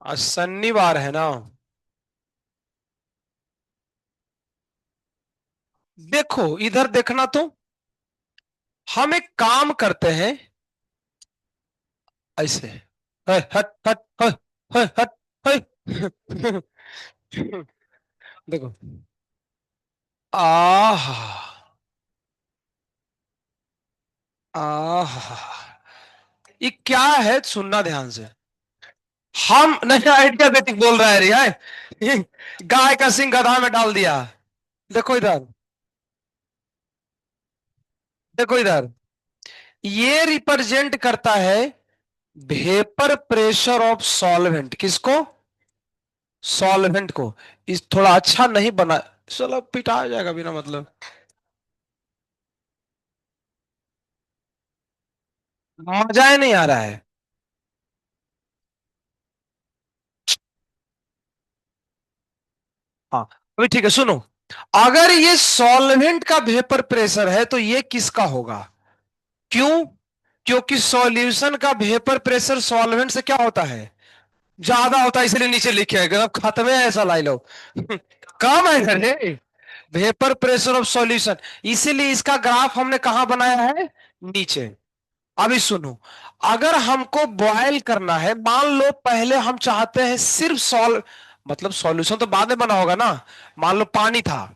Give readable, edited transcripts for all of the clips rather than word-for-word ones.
आज शनिवार है ना। देखो इधर देखना तो। हम एक काम करते हैं ऐसे। हट हट हट हट हट हट हट। देखो। आह। आह। ये क्या है, सुनना ध्यान से। हम नहीं, आइडियाबेटिक बोल रहा है रे यार। ये गाय का सिंह गधा में डाल दिया। देखो इधर। देखो इधर। ये रिप्रेजेंट करता है वेपर प्रेशर ऑफ सॉल्वेंट। किसको? सॉल्वेंट को। इस थोड़ा अच्छा नहीं बना। चलो पिटा जाएगा बिना मतलब। मजा ही नहीं आ रहा है। हाँ। अभी ठीक है, सुनो। अगर ये सॉल्वेंट का वेपर प्रेशर है तो ये किसका होगा? क्यों? क्योंकि सॉल्यूशन का वेपर प्रेशर सॉल्वेंट से क्या होता है? ज्यादा होता है, इसलिए नीचे लिखे है। अब खत्म है ऐसा लाई लो। कम है अरे। Vapour pressure of solution. इसीलिए इसका ग्राफ हमने कहां बनाया है? नीचे। अभी सुनो। अगर हमको बॉयल करना है, मान लो पहले हम चाहते हैं सिर्फ मतलब सॉल्यूशन तो बाद में बना होगा ना। मान लो पानी था,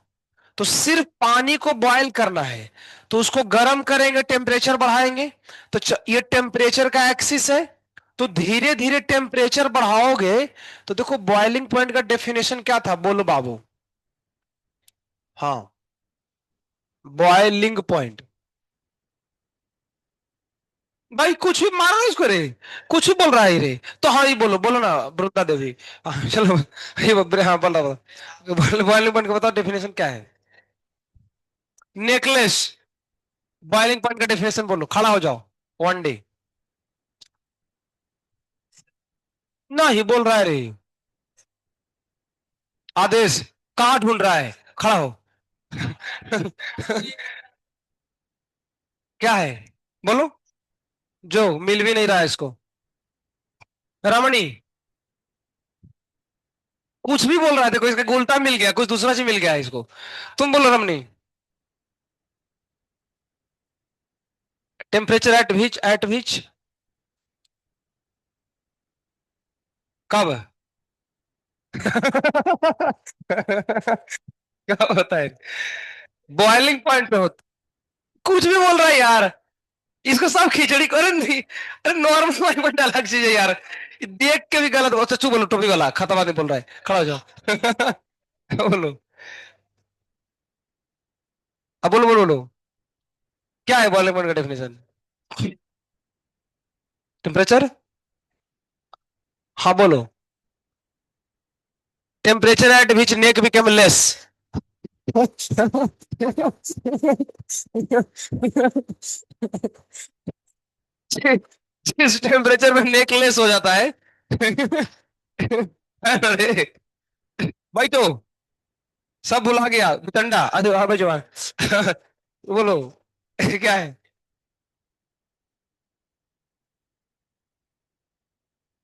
तो सिर्फ पानी को बॉयल करना है। तो उसको गर्म करेंगे, टेम्परेचर बढ़ाएंगे। तो ये टेम्परेचर का एक्सिस है। तो धीरे धीरे टेम्परेचर बढ़ाओगे। तो देखो बॉइलिंग पॉइंट का डेफिनेशन क्या था, बोलो बाबू। हाँ। Boiling point. भाई कुछ भी मारो इसको रे। कुछ भी बोल रहा है ये रे। तो हाँ, ये बोलो बोलो ना वृंदा देवी। चलो। ये हाँ बोल रहा था। बॉइलिंग पॉइंट का बताओ डेफिनेशन क्या है? नेकलेस। बॉइलिंग पॉइंट का डेफिनेशन बोलो, खड़ा हो जाओ। One day. ना ही बोल रहा है रे। आदेश। कहाँ ढूंढ रहा है? खड़ा हो। क्या है? बोलो। जो मिल भी नहीं रहा है इसको। रमणी। कुछ भी बोल रहा है, देखो इसका उल्टा मिल गया, कुछ दूसरा से मिल गया है इसको। तुम बोलो रमणी। टेम्परेचर एट विच कब? क्या होता है? बॉइलिंग पॉइंट पे होता। कुछ भी बोल रहा है यार। इसको सब खिचड़ी करे नहीं। अरे नॉर्मल पॉइंट अलग चीज है यार। देख के भी गलत। अच्छा चुप बोलो, टोपी वाला खत्म आदमी बोल रहा है, खड़ा हो जाओ। बोलो। अब बोलो बोलो बोलो। क्या है बॉइलिंग पॉइंट का डेफिनेशन? टेम्परेचर। हाँ बोलो। Temperature at which neck become less. जिस टेम्परेचर में नेक लेस हो जाता है। अरे भाई तो सब भुला गया ठंडा। अरे हाँ भाई जवान। बोलो। क्या है?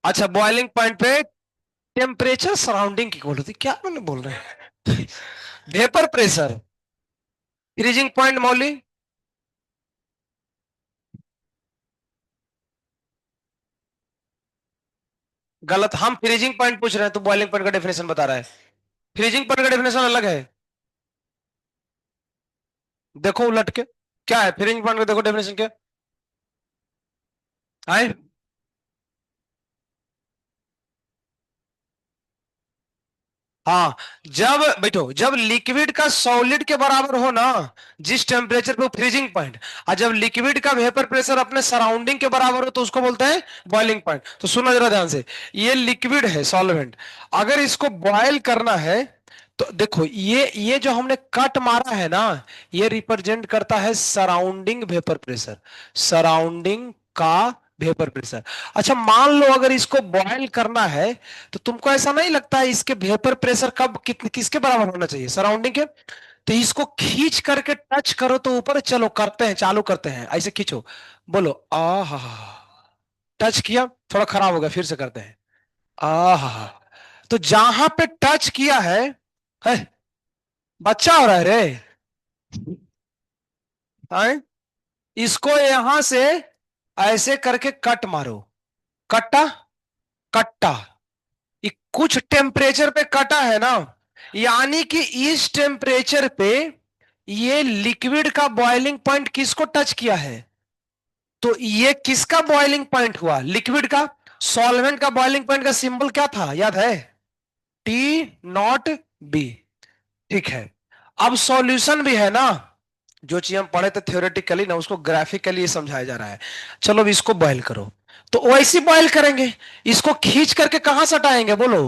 अच्छा बॉइलिंग पॉइंट पे टेम्परेचर सराउंडिंग की बोल रही थी, क्या मैंने बोल रहे हैं? Vapour pressure. फ्रीजिंग पॉइंट मौली। गलत। हम फ्रीजिंग पॉइंट पूछ रहे हैं, तो बॉइलिंग पॉइंट का डेफिनेशन बता रहा है। फ्रीजिंग पॉइंट का डेफिनेशन अलग है। देखो उलट के। क्या है फ्रीजिंग पॉइंट का, देखो डेफिनेशन क्या है। हाँ। जब बैठो, जब लिक्विड का सॉलिड के बराबर हो ना, जिस टेम्परेचर पे फ्रीजिंग पॉइंट। और जब लिक्विड का वेपर प्रेशर अपने सराउंडिंग के बराबर हो तो उसको बोलते हैं बॉइलिंग पॉइंट। तो सुनो जरा ध्यान से। ये लिक्विड है सॉल्वेंट। अगर इसको बॉयल करना है, तो देखो ये जो हमने कट मारा है ना, ये रिप्रेजेंट करता है सराउंडिंग वेपर प्रेशर। सराउंडिंग का वेपर प्रेशर। अच्छा मान लो अगर इसको बॉयल करना है, तो तुमको ऐसा नहीं लगता है इसके वेपर प्रेशर कब कितने किसके बराबर होना चाहिए, सराउंडिंग के? तो इसको खींच करके टच करो तो ऊपर, चलो करते हैं, चालू करते हैं, ऐसे खींचो। बोलो आ हा। टच किया, थोड़ा खराब हो गया, फिर से करते हैं। आह, तो जहां पे टच किया है बच्चा हो रहा है रे। हैं? इसको यहां से ऐसे करके कट मारो। कट्टा, कट्टा, ये कुछ टेम्परेचर पे कटा है ना, यानी कि इस टेम्परेचर पे ये लिक्विड का बॉइलिंग पॉइंट किसको टच किया है? तो ये किसका बॉइलिंग पॉइंट हुआ? लिक्विड का। सॉल्वेंट का बॉइलिंग पॉइंट का सिंबल क्या था, याद है? T not be. ठीक है। अब सॉल्यूशन भी है ना, जो चीज हम पढ़े थे थ्योरेटिकली ना, उसको ग्राफिकली समझाया जा रहा है। चलो अब इसको बॉयल करो। तो वैसे बॉयल करेंगे। इसको खींच करके कहां सटाएंगे बोलो?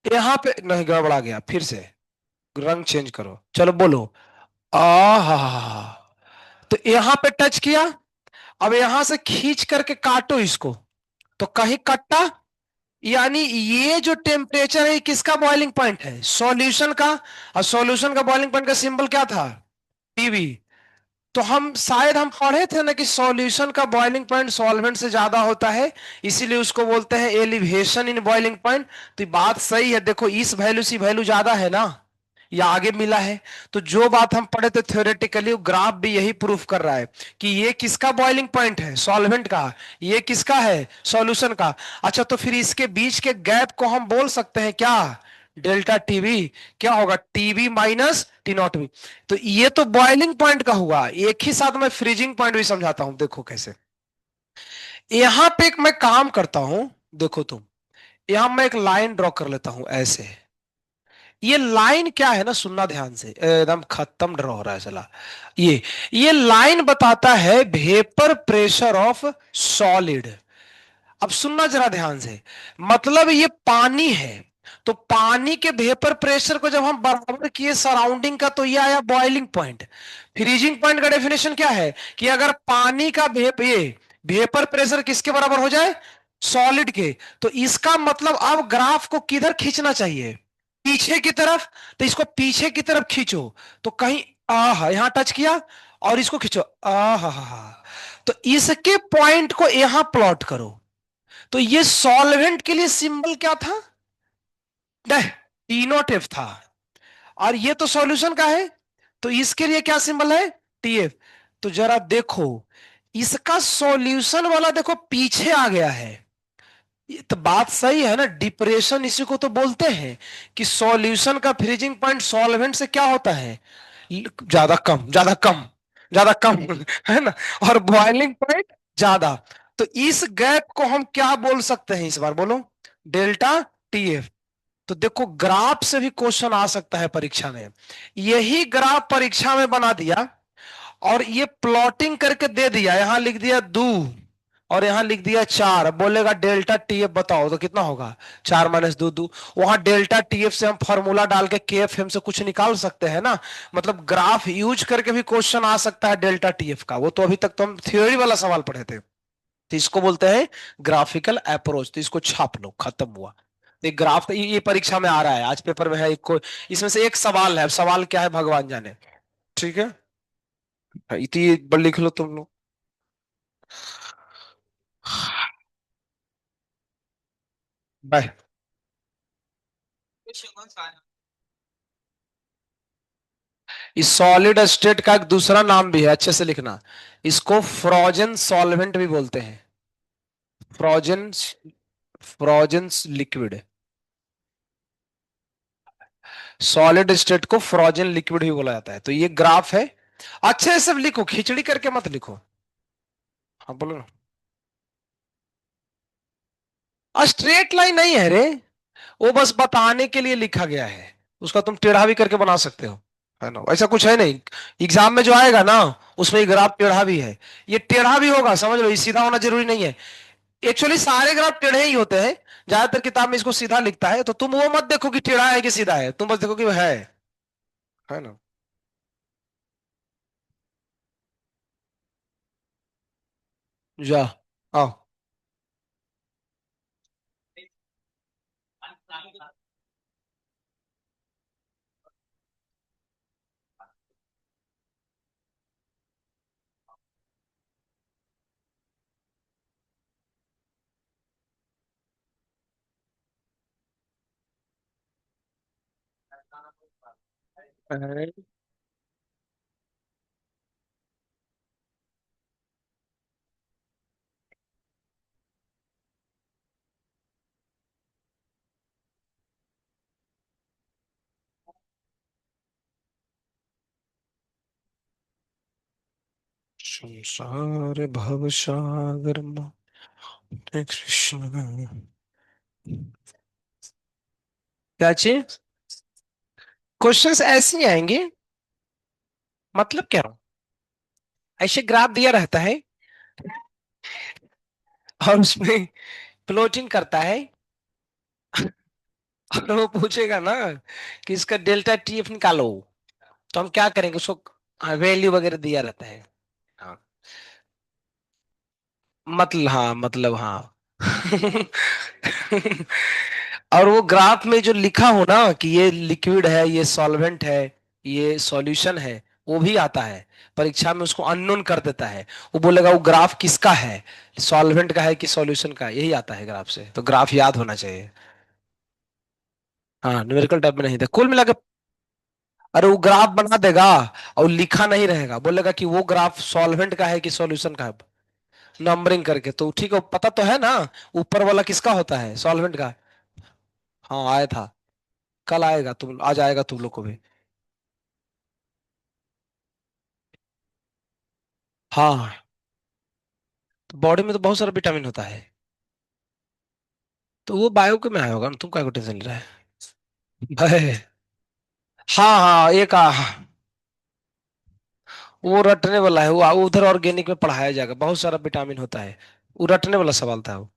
यहां पे नहीं, गड़बड़ा गया, फिर से रंग चेंज करो, चलो बोलो। आ, तो यहां पे टच किया। अब यहां से खींच करके काटो इसको, तो कहीं कट्टा, यानी ये जो टेम्परेचर है ये किसका बॉइलिंग पॉइंट है? सॉल्यूशन का। और सॉल्यूशन का बॉइलिंग पॉइंट का सिंबल क्या था? टीबी। तो हम शायद हम पढ़े थे ना कि सॉल्यूशन का बॉइलिंग पॉइंट सॉल्वेंट से ज्यादा होता है, इसीलिए उसको बोलते हैं एलिवेशन इन बॉइलिंग पॉइंट। तो ये बात सही है, देखो इस वैल्यू से वैल्यू ज्यादा है ना, या आगे मिला है। तो जो बात हम पढ़े थे थ्योरेटिकली, वो ग्राफ भी यही प्रूफ कर रहा है कि ये किसका बॉइलिंग पॉइंट है? सॉल्वेंट का। ये किसका है? सॉल्यूशन का। अच्छा, तो फिर इसके बीच के गैप को हम बोल सकते हैं क्या? Delta TB. क्या होगा? TB minus T not be. तो ये तो बॉइलिंग पॉइंट का हुआ, एक ही साथ मैं फ्रीजिंग पॉइंट भी समझाता हूं, देखो कैसे। यहां पे एक मैं काम करता हूं, देखो तुम, यहां मैं एक लाइन ड्रॉ कर लेता हूं ऐसे। ये लाइन क्या है ना, सुनना ध्यान से, एकदम खत्म ड्रॉ हो रहा है चला। ये लाइन बताता है वेपर प्रेशर ऑफ सॉलिड। अब सुनना जरा ध्यान से, मतलब ये पानी है, तो पानी के वेपर प्रेशर को जब हम बराबर किए सराउंडिंग का, तो ये आया बॉइलिंग पॉइंट। फ्रीजिंग पॉइंट का डेफिनेशन क्या है? कि अगर पानी का वेपर प्रेशर किसके बराबर हो जाए? सॉलिड के। तो इसका मतलब अब ग्राफ को किधर खींचना चाहिए? पीछे की तरफ। तो इसको पीछे की तरफ खींचो, तो कहीं आह यहां टच किया, और इसको खींचो आह, तो इसके पॉइंट को यहां प्लॉट करो। तो ये सॉल्वेंट के लिए सिंबल क्या था? टी नॉट एफ था। और ये तो सॉल्यूशन का है, तो इसके लिए क्या सिंबल है? T F. तो जरा देखो, इसका सॉल्यूशन वाला देखो पीछे आ गया है। ये तो बात सही है ना, डिप्रेशन इसी को तो बोलते हैं कि सॉल्यूशन का फ्रीजिंग पॉइंट सॉल्वेंट से क्या होता है? ज्यादा कम, ज्यादा कम, ज्यादा कम है ना। और बॉइलिंग पॉइंट ज्यादा। तो इस गैप को हम क्या बोल सकते हैं इस बार बोलो? Delta TF. तो देखो ग्राफ से भी क्वेश्चन आ सकता है परीक्षा में। यही ग्राफ परीक्षा में बना दिया, और ये प्लॉटिंग करके दे दिया, यहां लिख दिया 2 और यहां लिख दिया 4। अब बोलेगा डेल्टा टीएफ बताओ, तो कितना होगा? 4 - 2 2। वहां डेल्टा टीएफ से हम फॉर्मूला डाल के के एफ एम से कुछ निकाल सकते हैं ना। मतलब ग्राफ यूज करके भी क्वेश्चन आ सकता है डेल्टा टीएफ का। वो तो अभी तक तो हम थ्योरी वाला सवाल पढ़े थे। तो इसको बोलते हैं ग्राफिकल अप्रोच। तो इसको छाप लो, खत्म हुआ। ये ग्राफ ये परीक्षा में आ रहा है, आज पेपर में है एक को, इसमें से एक सवाल है। अब सवाल क्या है भगवान जाने। ठीक है, इतनी बड़ लिख लो तुम लोग। बाय। इस सॉलिड स्टेट का एक दूसरा नाम भी है, अच्छे से लिखना। इसको फ्रोजन सॉल्वेंट भी बोलते हैं। Frozen, frozen liquid. Solid state को फ्रोजन लिक्विड भी बोला जाता है। तो ये ग्राफ है। अच्छे से सब लिखो, खिचड़ी करके मत लिखो। हाँ बोलो ना। स्ट्रेट लाइन नहीं है रे, वो बस बताने के लिए लिखा गया है। उसका तुम टेढ़ा भी करके बना सकते हो, है ना, ऐसा कुछ है नहीं। एग्जाम में जो आएगा ना, उसमें ग्राफ टेढ़ा भी है। ये टेढ़ा भी होगा, समझ लो, ये सीधा होना जरूरी नहीं है। एक्चुअली सारे ग्राफ टेढ़े ही होते हैं। ज्यादातर किताब में इसको सीधा लिखता है, तो तुम वो मत देखो कि टेढ़ा है कि सीधा है, तुम बस देखो कि वो है ना। जा, आओ। संसार भव सागर कृष्ण। क्या चीज? क्वेश्चंस ऐसे ही आएंगे। मतलब क्या? ऐसे ग्राफ दिया रहता है और उसमें प्लॉटिंग करता है, और वो पूछेगा ना कि इसका डेल्टा टीएफ निकालो, तो हम क्या करेंगे उसको, वैल्यू वगैरह दिया रहता है। हाँ। मतलब हाँ। और वो ग्राफ में जो लिखा हो ना कि ये लिक्विड है, ये सॉल्वेंट है, ये सॉल्यूशन है, वो भी आता है। परीक्षा में उसको अननोन कर देता है। वो बोलेगा वो ग्राफ किसका है, सॉल्वेंट का है कि सॉल्यूशन का है, यही आता है ग्राफ से। तो ग्राफ याद होना चाहिए। हाँ, न्यूमेरिकल टाइप में नहीं था कुल मिला के। अरे वो ग्राफ बना देगा और लिखा नहीं रहेगा, बोलेगा कि वो ग्राफ सॉल्वेंट का है कि सॉल्यूशन का है, नंबरिंग करके। तो ठीक है, पता तो है ना ऊपर वाला किसका होता है, सॉल्वेंट का। हाँ आया था। कल आएगा, तुम आज आएगा तुम लोग को भी। हाँ, तो बॉडी में तो बहुत सारा विटामिन होता है। तो वो बायो के में आया होगा ना, तुम क्या को टेंशन ले रहा है भाई। हाँ हाँ, एक वो रटने वाला है, वो उधर ऑर्गेनिक में पढ़ाया जाएगा, बहुत सारा विटामिन होता है। वो रटने वाला सवाल था वो।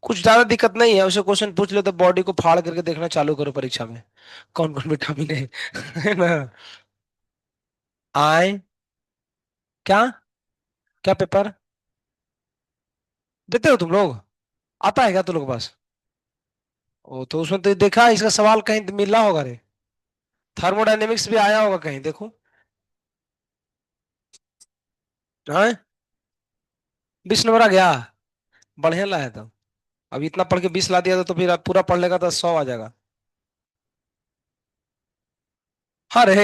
कुछ ज्यादा दिक्कत नहीं है, उसे क्वेश्चन पूछ लो तो बॉडी को फाड़ करके देखना चालू करो परीक्षा में, कौन कौन विटामिन है। है ना? आए? क्या? क्या पेपर देते हो तुम लोग? आता है क्या तुम लोग के पास? ओ, तो उसमें तो देखा इसका सवाल कहीं मिला होगा रे। थर्मोडायनेमिक्स भी आया होगा कहीं, देखो। हाँ, 20 नंबर आ गया। बढ़िया लाया था। अब इतना पढ़ के 20 ला दिया तो फिर आप पूरा पढ़ लेगा तो 100 आ जाएगा। अरे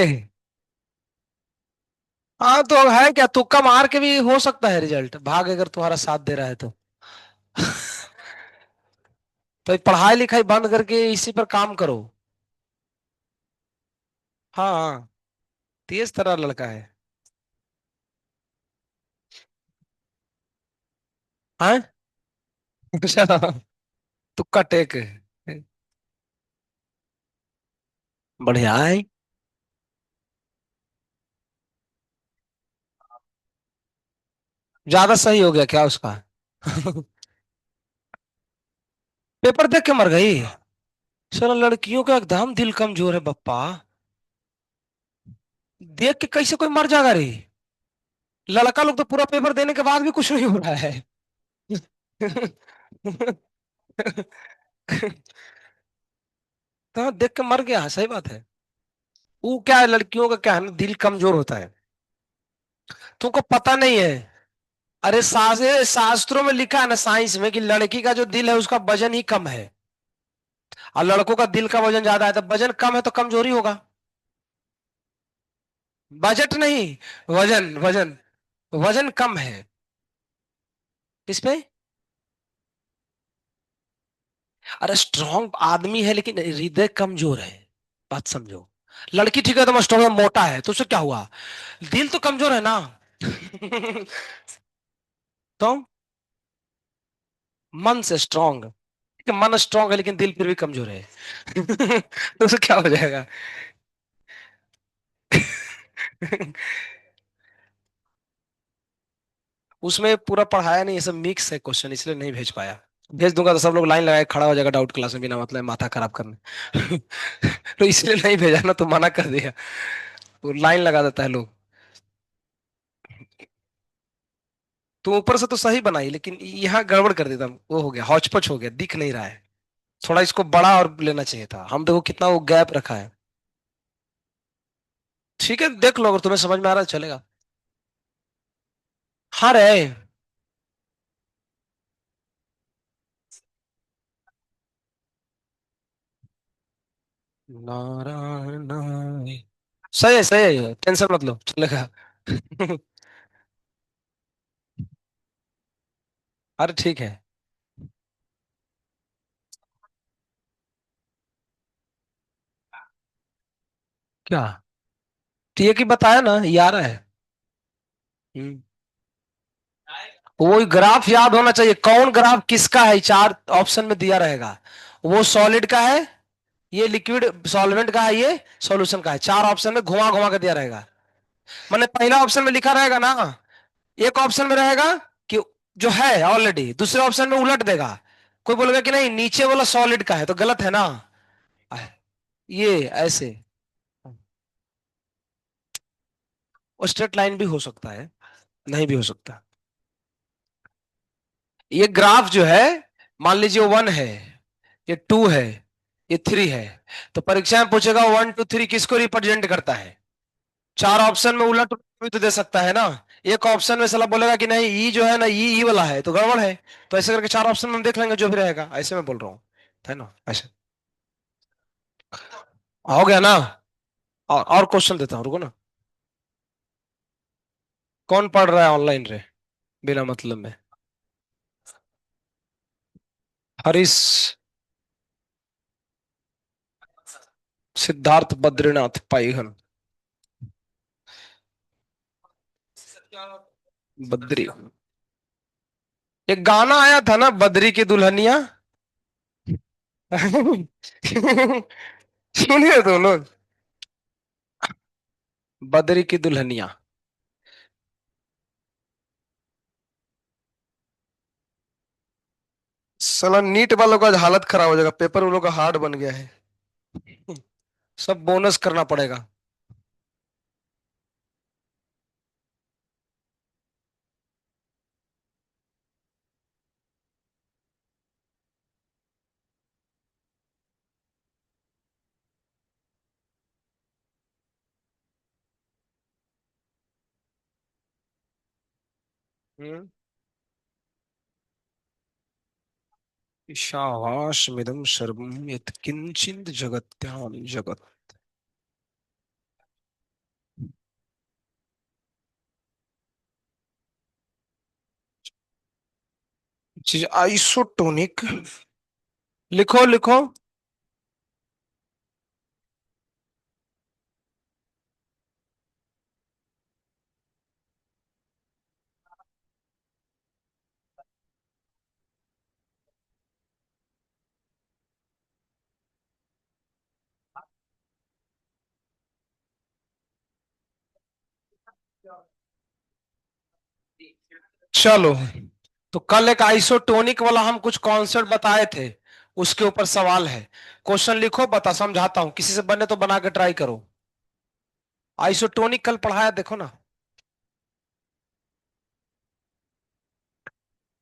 हाँ, तो है क्या, तुक्का मार के भी हो सकता है रिजल्ट, भाग अगर तुम्हारा साथ दे रहा है तो। तो पढ़ाई लिखाई बंद करके इसी पर काम करो। हाँ हाँ, तेज तरह लड़का है। हाँ। अच्छा, तुक्का टेक है। बढ़िया है। ज्यादा सही हो गया क्या उसका? पेपर देख के मर गई? चलो, लड़कियों का एकदम दिल कमजोर है बप्पा। देख के कैसे कोई मर जाएगा रे? लड़का लोग तो पूरा पेपर देने के बाद भी कुछ नहीं हो रहा है। तो देख के मर गया, सही बात है। वो क्या है, लड़कियों का क्या है ना, दिल कमजोर होता है। तुमको पता नहीं है? अरे शास्त्रों में लिखा है ना, साइंस में, कि लड़की का जो दिल है उसका वजन ही कम है, और लड़कों का दिल का वजन ज्यादा है। तो वजन कम है तो कमजोरी होगा। बजट नहीं, वजन वजन, वजन कम है। किस पे? अरे स्ट्रांग आदमी है लेकिन हृदय कमजोर है, बात समझो। लड़की ठीक है तो स्ट्रांग मोटा है, तो उससे क्या हुआ, दिल तो कमजोर है ना। तो मन से स्ट्रांग, मन स्ट्रांग है लेकिन दिल फिर भी कमजोर है। तो उसे क्या हो जाएगा? उसमें पूरा पढ़ाया नहीं, ये सब मिक्स है क्वेश्चन, इसलिए नहीं भेज पाया। भेज दूंगा तो सब लोग लाइन लगाए खड़ा हो जाएगा डाउट क्लास में, बिना मतलब माथा खराब करने। तो इसलिए नहीं भेजा ना, तो मना कर दिया। वो लाइन लगा देता है लोग। तो ऊपर से तो सही बनाई, लेकिन यहाँ गड़बड़ कर देता, वो हो गया हौच पच हो गया, दिख नहीं रहा है। थोड़ा इसको बड़ा और लेना चाहिए था, हम देखो कितना वो गैप रखा है। ठीक है, देख लो, अगर तुम्हें समझ में आ रहा है चलेगा। हाँ रे। नारायण नारायण। सही है ये, टेंशन मत लो, चलेगा। अरे ठीक है। क्या? तो ये की बताया ना, ये आ रहा है। हम्म। वो ग्राफ याद होना चाहिए, कौन ग्राफ किसका है, चार ऑप्शन में दिया रहेगा। वो सॉलिड का है, ये लिक्विड सॉल्वेंट का है, ये सॉल्यूशन का है, चार ऑप्शन में घुमा घुमा के दिया रहेगा। मैंने पहला ऑप्शन में लिखा रहेगा ना, एक ऑप्शन में रहेगा कि जो है ऑलरेडी, दूसरे ऑप्शन में उलट देगा। कोई बोलेगा कि नहीं नीचे वाला सॉलिड का है, तो गलत है ना। ये ऐसे स्ट्रेट लाइन भी हो सकता है, नहीं भी हो सकता। ये ग्राफ जो है, मान लीजिए वन है, ये टू है, ये थ्री है, तो परीक्षा में पूछेगा वन टू थ्री किसको रिप्रेजेंट करता है। चार ऑप्शन में उलट भी तो दे सकता है ना। एक ऑप्शन में सलाह बोलेगा कि नहीं ई जो है ना, ई वाला है तो गड़बड़ है। तो ऐसे करके चार ऑप्शन में हम देख लेंगे जो भी रहेगा, ऐसे मैं बोल रहा हूँ, है ना ऐसे। हो गया ना। और क्वेश्चन देता हूँ, रुको ना। कौन पढ़ रहा है ऑनलाइन रे, बिना मतलब में? हरीश, सिद्धार्थ बद्रीनाथ पाईघन। बद्री, एक गाना आया था ना, बद्री की दुल्हनिया। सुनिए तुम लोग, बद्री की दुल्हनिया। साला नीट वालों का हालत खराब हो जाएगा, पेपर वालों का हार्ड बन गया है। सब बोनस करना पड़ेगा। हम्म। ईशावास्यमिदं सर्वं यत्किंचित् जगत्यां जगत्। चीज आइसोटोनिक, लिखो लिखो। चलो, तो कल एक आइसोटोनिक वाला हम कुछ कॉन्सेप्ट बताए थे, उसके ऊपर सवाल है। क्वेश्चन लिखो, बता समझाता हूं, किसी से बने तो बना के ट्राई करो। आइसोटोनिक कल पढ़ाया, देखो ना।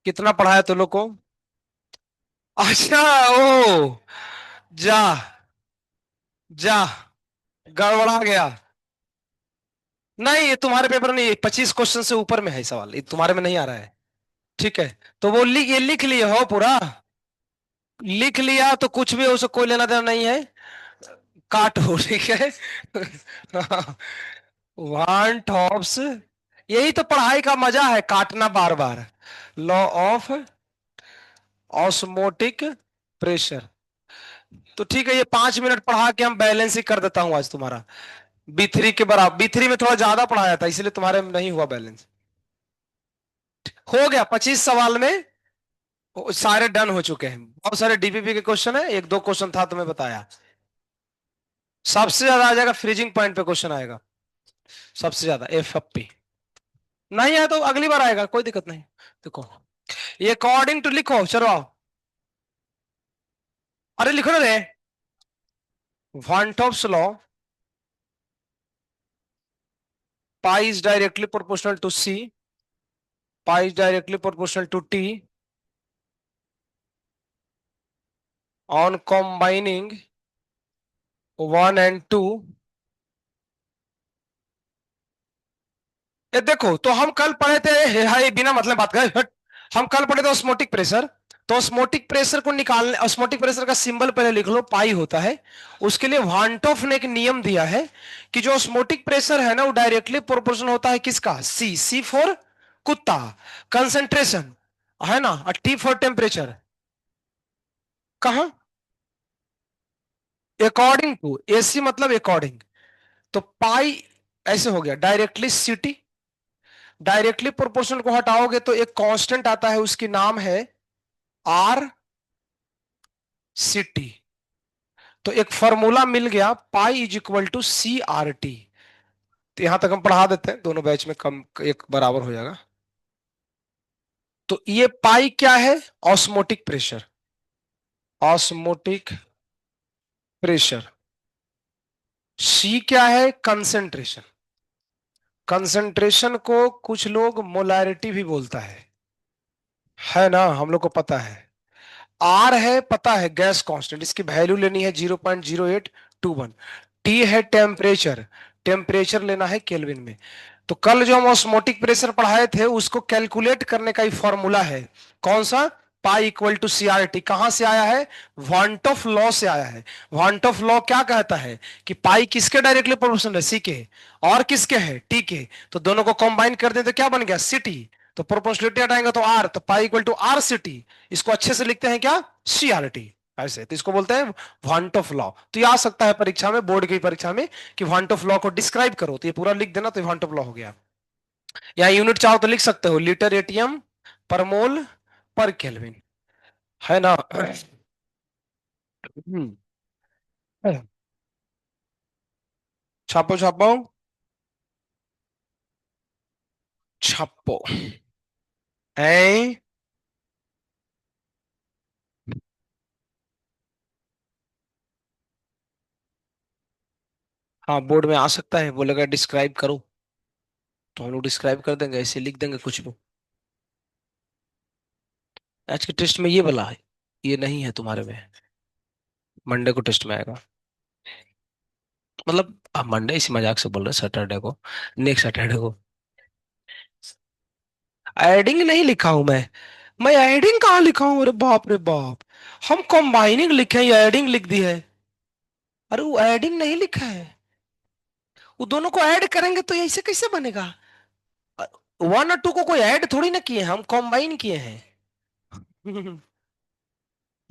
कितना पढ़ाया तुम लोग को? अच्छा, ओ, जा, जा, गड़बड़ा गया। नहीं, ये तुम्हारे पेपर में 25 क्वेश्चन से ऊपर में है सवाल, ये तुम्हारे में नहीं आ रहा है। ठीक है, तो वो ये लिख लिए हो पूरा। लिख लिया तो कुछ भी हो, उससे कोई लेना देना नहीं है। काटो, ठीक है। वन टॉप्स, यही तो पढ़ाई का मजा है, काटना बार बार। Law of osmotic pressure. तो ठीक है, ये 5 मिनट पढ़ा के हम बैलेंस ही कर देता हूं आज तुम्हारा। B3 के बराबर, B3 में थोड़ा ज्यादा पढ़ाया था, इसलिए तुम्हारे में नहीं हुआ बैलेंस। हो गया 25 सवाल में, सारे डन हो चुके हैं। बहुत सारे डीपीपी के क्वेश्चन है, एक दो क्वेश्चन था तुम्हें बताया। सबसे ज्यादा आ जाएगा फ्रीजिंग पॉइंट पे क्वेश्चन आएगा, सबसे ज्यादा एफ नहीं है तो अगली बार आएगा, कोई दिक्कत नहीं। देखो, ये अकॉर्डिंग टू लिखो, चलो आओ। अरे लिखो ना रे। Van't law, pi is directly proportional to C, pi is directly proportional to T on combining one and two. ये देखो, तो हम कल पढ़े थे, हाय बिना मतलब बात कर, हम कल पढ़े थे ऑस्मोटिक प्रेशर, तो ऑस्मोटिक प्रेशर को निकालने, ऑस्मोटिक प्रेशर का सिंबल पहले लिख लो, पाई होता है। उसके लिए वांटॉफ ने एक नियम दिया है कि जो ऑस्मोटिक प्रेशर है ना वो डायरेक्टली प्रोपोर्शनल होता है किसका, सी, सी फॉर कुत्ता, कंसंट्रेशन है ना, और टी फॉर टेम्परेचर। कहा, अकॉर्डिंग टू, एसी मतलब अकॉर्डिंग। तो पाई ऐसे हो गया डायरेक्टली सीटी। डायरेक्टली प्रोपोर्शनल को हटाओगे तो एक कांस्टेंट आता है, उसकी नाम है आर सीटी। तो एक फॉर्मूला मिल गया, pi is equal to C R T. तो यहां तक हम पढ़ा देते हैं, दोनों बैच में कम एक बराबर हो जाएगा। तो ये पाई क्या है, ऑस्मोटिक प्रेशर, ऑस्मोटिक प्रेशर। सी क्या है, कंसेंट्रेशन। कंसेंट्रेशन को कुछ लोग मोलैरिटी भी बोलता है ना, हम लोग को पता है। आर है, पता है गैस कांस्टेंट, इसकी वैल्यू लेनी है 0.0821। टी है टेम्परेचर, टेम्परेचर लेना है केल्विन में। तो कल जो हम ऑस्मोटिक प्रेशर पढ़ाए थे उसको कैलकुलेट करने का ही फॉर्मूला है, कौन सा, pi equal to C R T. कहां से आया है, वांटॉफ लॉ से आया है। वांटॉफ लॉ क्या कहता है कि पाई किसके डायरेक्टली प्रोपोर्शनल है, सी के, और किसके है, टी के। तो दोनों को कंबाइन कर दे तो क्या बन गया, सी टी। तो प्रोपोर्शनलिटी हटाएंगे तो आर, तो pi equal to R C T. इसको अच्छे से लिखते हैं क्या, सी आर टी। ऐसे तो इसको बोलते हैं वांट ऑफ लॉ। तो ये आ सकता है परीक्षा में, बोर्ड की परीक्षा में, कि वांट ऑफ लॉ को डिस्क्राइब करो, तो ये पूरा लिख देना, तो वांट ऑफ लॉ हो गया। या यूनिट चाहो तो लिख सकते हो, लीटर एटीएम पर मोल पर केल्विन, है ना। हम्म, छापो छापो, छापो। ऐ, हाँ बोर्ड में आ सकता है, बोलेगा डिस्क्राइब करो, तो हम लोग डिस्क्राइब कर देंगे, ऐसे लिख देंगे कुछ भी। आज के टेस्ट में ये वाला है, ये नहीं है तुम्हारे में, मंडे को टेस्ट में आएगा। मतलब आप मंडे इसी मजाक से बोल रहे, सैटरडे को, नेक्स्ट सैटरडे को। एडिंग नहीं लिखा हूं मैं एडिंग कहाँ लिखा हूँ, अरे बाप रे बाप। हम कंबाइनिंग लिखे हैं, ये एडिंग लिख दी है। अरे वो एडिंग नहीं लिखा है, वो दोनों को ऐड करेंगे तो ऐसे कैसे बनेगा। वन और टू को कोई ऐड थोड़ी ना किए हैं, हम कंबाइन किए हैं।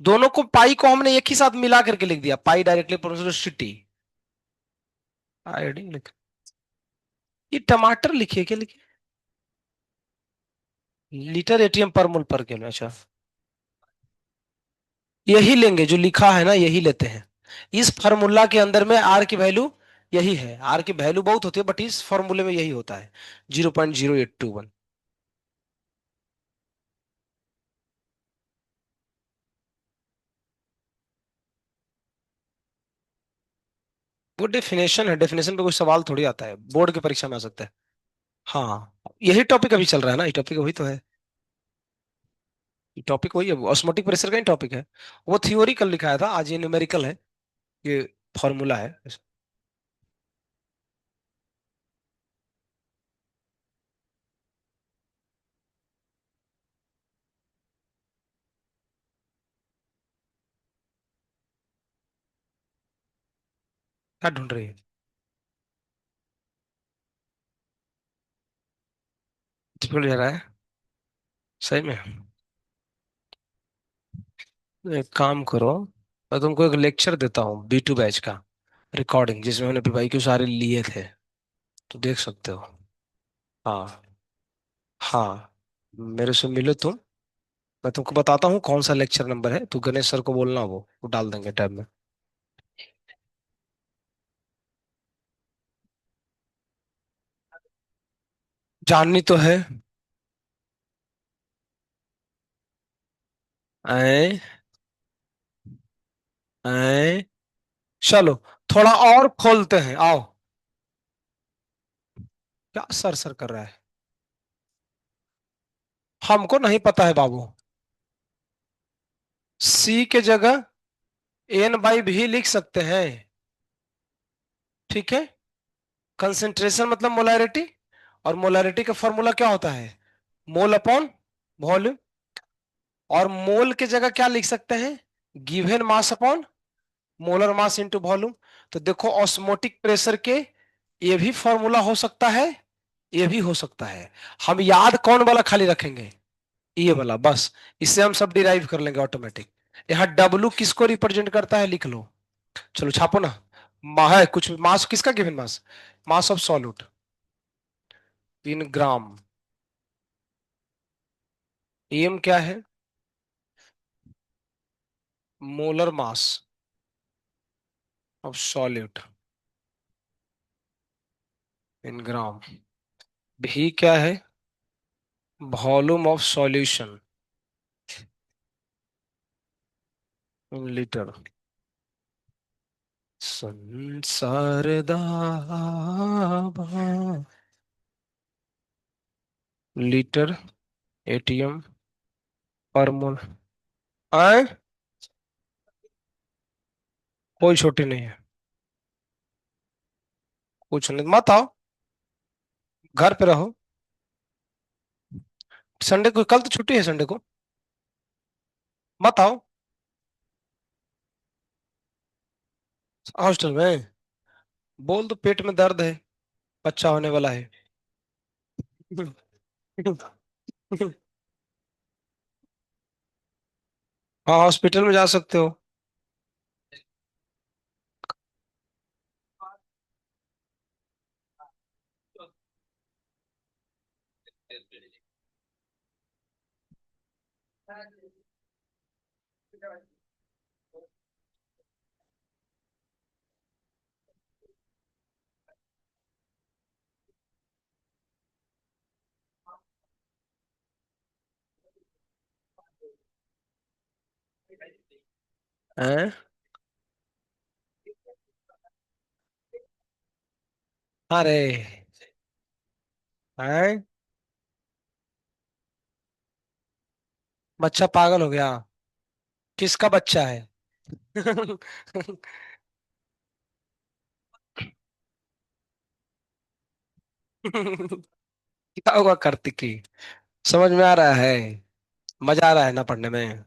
दोनों को, पाई को हमने एक ही साथ मिला करके लिख दिया, पाई डायरेक्टली प्रोपोर्शनल सिटी। एडिंग लिख, ये टमाटर लिखिए, क्या लिखिए, लीटर एटीएम पर मोल पर किलो, अच्छा। यही लेंगे जो लिखा है ना, यही लेते हैं। इस फार्मूला के अंदर में आर की वैल्यू यही है, आर की वैल्यू बहुत होती है बट इस फॉर्मूले में यही होता है, 0.0821। वो डेफिनेशन है, डेफिनेशन पे कोई सवाल थोड़ी आता है, बोर्ड की परीक्षा में आ सकता है। हाँ, यही टॉपिक अभी चल रहा है ना, ये टॉपिक वही तो है, ये टॉपिक वही है, ऑस्मोटिक प्रेशर का ही टॉपिक है। वो थ्योरी कल लिखाया था, आज ये न्यूमेरिकल है, ये फॉर्मूला है। क्या ढूंढ रही है, डिफिकल्ट जा रहा है सही में। एक काम करो, मैं तुमको एक लेक्चर देता हूँ B2 बैच का, रिकॉर्डिंग, जिसमें मैंने PYQ सारे लिए थे, तो देख सकते हो। हाँ, हाँ, मेरे से मिलो तुम, मैं तुमको बताता हूँ कौन सा लेक्चर नंबर है, तो गणेश सर को बोलना, वो डाल देंगे टैब में। जाननी तो है। ऐ, ऐ, चलो थोड़ा और खोलते हैं, आओ। क्या सर सर कर रहा है, हमको नहीं पता है बाबू। सी के जगह N/V लिख सकते हैं, ठीक है। कंसेंट्रेशन मतलब मोलैरिटी, और मोलैरिटी का फॉर्मूला क्या होता है, मोल अपॉन वॉल्यूम। और मोल के जगह क्या लिख सकते हैं? Given mass upon molar mass into volume. तो देखो ऑस्मोटिक प्रेशर के ये भी फॉर्मूला हो सकता है, ये भी हो सकता है। हम याद कौन वाला खाली रखेंगे? ये वाला बस। इससे हम सब डिराइव कर लेंगे ऑटोमेटिक। यहाँ डब्लू किसको रिप्रेजेंट करता है लिख लो। चलो छापो ना। है कुछ मास किसका given mass? Mass of solute in gram. M क्या है? Molar mass of solute in gram. भी क्या है? Volume of solution in litre. संसार दाबा लीटर एटीएम पर मोल। आए? कोई छोटी नहीं है। कुछ नहीं, मत आओ। घर पे रहो। संडे को, कल तो छुट्टी है संडे को। मत आओ हॉस्टल में। बोल दो पेट में दर्द है, बच्चा होने वाला है। हाँ हॉस्पिटल में जा सकते हो। हैं? अरे हैं? बच्चा पागल हो गया? किसका बच्चा है? क्या होगा कार्तिकी? समझ में आ रहा है? मजा आ रहा है ना पढ़ने में?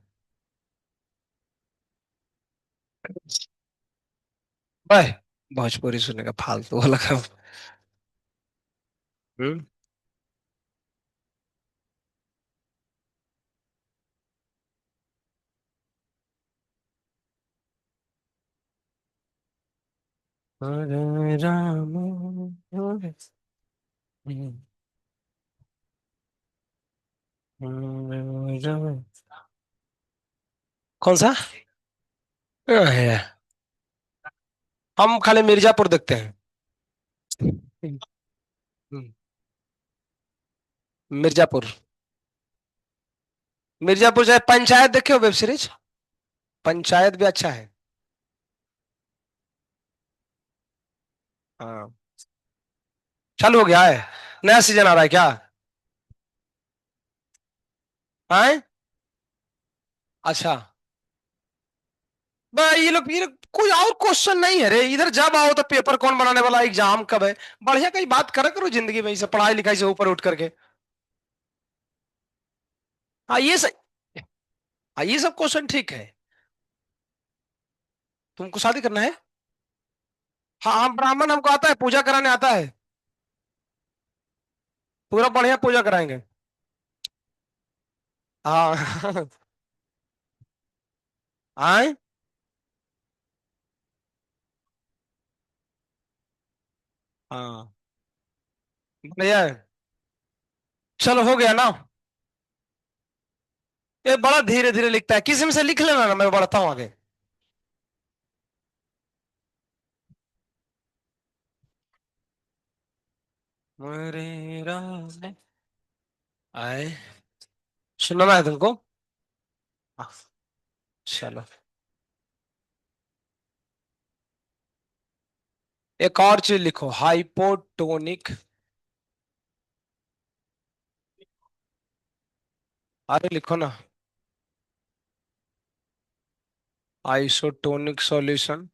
भाई भोजपुरी सुनने का फालतू वाला काम। हम्म। हरे राम हरे राम। कौन सा? है। हम खाली मिर्जापुर देखते हैं। हम्म, मिर्जापुर। मिर्जापुर चाहे पंचायत देखे हो वेब सीरीज? पंचायत भी अच्छा है। हाँ। चालू हो गया है? नया सीजन आ रहा है क्या? हाँ। अच्छा। ये लोग कोई और क्वेश्चन नहीं है रे इधर। जब आओ तो पेपर कौन बनाने वाला, एग्जाम कब है? बढ़िया कहीं बात करा करो जिंदगी में, इसे पढ़ाई लिखाई से ऊपर उठ करके। हाँ ये सब। हाँ ये सब क्वेश्चन ठीक है। तुमको शादी करना है? हाँ हम ब्राह्मण, हमको आता है, पूजा कराने आता है। पूरा बढ़िया पूजा कराएंगे। हाँ। आए। हाँ बढ़िया है। चलो हो गया ना? ये बड़ा धीरे धीरे लिखता है, किसी में से लिख लेना ना, मैं बढ़ता हूँ आगे। मेरे राम। आए। सुनना है तुमको? हाँ, चलो। एक और चीज लिखो, हाइपोटोनिक। अरे लिखो ना। Isotonic solution.